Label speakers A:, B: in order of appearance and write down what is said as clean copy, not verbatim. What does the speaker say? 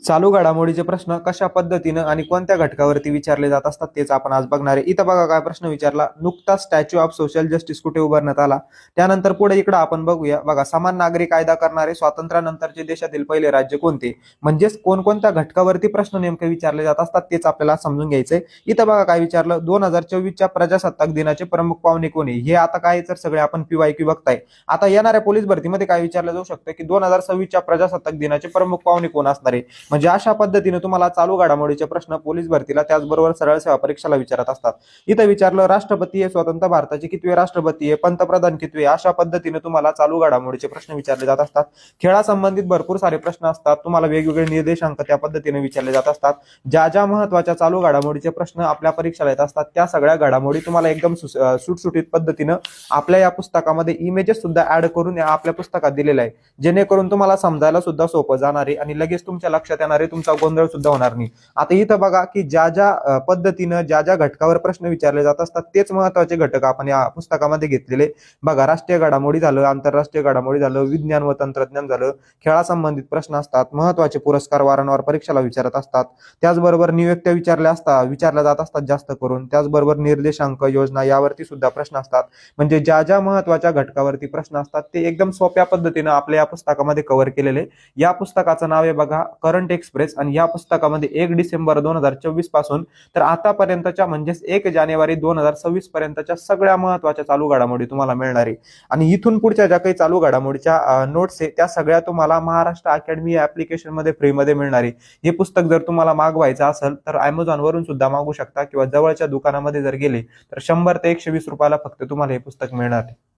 A: चालू घडामोडीचे प्रश्न कशा पद्धतीनं आणि कोणत्या घटकावरती विचारले जात असतात तेच आपण आज बघणार आहे. इथं बघा काय प्रश्न विचारला, नुकताच स्टॅच्यू ऑफ सोशल जस्टिस कुठे उभारण्यात आला. त्यानंतर पुढे इकडे आपण बघूया बघा, समान नागरी कायदा करणारे स्वातंत्र्यानंतरचे देशातील पहिले राज्य कोणते. म्हणजेच कोणकोणत्या घटकावरती प्रश्न नेमके विचारले जात असतात तेच आपल्याला समजून घ्यायचंय. इथं बघा काय विचारलं, 2024च्या प्रजासत्ताक दिनाचे प्रमुख पाहुणे कोणी. हे आता काय तर सगळे आपण PYQ बघताय. आता येणाऱ्या पोलीस भरतीमध्ये काय विचारलं जाऊ शकतं की 2026च्या प्रजासत्ताक दिनाचे प्रमुख पाहुणे कोण असणार आहे. म्हणजे अशा पद्धतीने तुम्हाला चालू घडामोडीचे प्रश्न पोलीस भरतीला त्याचबरोबर सरळ सेवा परीक्षेला विचारत असतात. इथं विचारलं, राष्ट्रपती हे स्वतंत्र भारताचे कितवे राष्ट्रपती आहे, पंतप्रधान कितवे. अशा पद्धतीने तुम्हाला चालू घडामोडीचे प्रश्न विचारले जात असतात. खेळासंबंधित भरपूर सारे प्रश्न असतात, तुम्हाला वेगवेगळे निर्देशांक त्या पद्धतीने विचारले जात असतात. ज्या ज्या महत्वाच्या चालू घडामोडीचे प्रश्न आपल्या परीक्षेला येत असतात त्या सगळ्या घडामोडी तुम्हाला एकदम सुटसुटीत पद्धतीनं आपल्या या पुस्तकामध्ये इमेजेस सुद्धा ऍड करून आपल्या पुस्तकात दिलेले आहे, जेणेकरून तुम्हाला समजायला सुद्धा सोपं जाणार आहे आणि लगेच तुमच्या लक्षात येणारे, तुमचा गोंधळ सुद्धा होणार नाही. आता इथं बघा की ज्या ज्या पद्धतीनं ज्या ज्या घटकावर प्रश्न विचारले जात असतात तेच महत्वाचे घटक आपण या पुस्तकामध्ये घेतलेले. बघा, राष्ट्रीय घडामोडी झालं, आंतरराष्ट्रीय घडामोडी झालं, विज्ञान व तंत्रज्ञान झालं, खेळासंबंधित प्रश्न असतात, महत्वाचे पुरस्कार वारंवार परीक्षेला विचारत असतात. त्याचबरोबर नियुक्त्या विचारल्या जात असतात जास्त करून. त्याचबरोबर निर्देशांक, योजना यावरती सुद्धा प्रश्न असतात. म्हणजे ज्या ज्या महत्वाच्या घटकावरती प्रश्न असतात ते एकदम सोप्या पद्धतीनं आपल्या या पुस्तकामध्ये कव्हर केलेले. या पुस्तकाचं नाव आहे बघा करंट एक्सप्रेस आणि या पुस्तकामध्ये 1 डिसेंबर 2024 पासून तर आतापर्यंतच्या म्हणजेच 1 जानेवारी 2026 पर्यंतच्या सगळ्या महत्वाच्या चालू घडामोडी तुम्हाला मिळणार आहे. आणि इथून पुढच्या ज्या काही चालू घडामोडीच्या नोट्स आहे त्या सगळ्या तुम्हाला महाराष्ट्र अकॅडमी या ऍप्लिकेशन मध्ये फ्रीमध्ये मिळणार आहे. हे पुस्तक जर तुम्हाला मागवायचं असेल तर Amazon वरून सुद्धा मागू शकता किंवा जवळच्या दुकानामध्ये जर गेले तर 100 ते 120 रुपयाला फक्त तुम्हाला हे पुस्तक मिळणार आहे.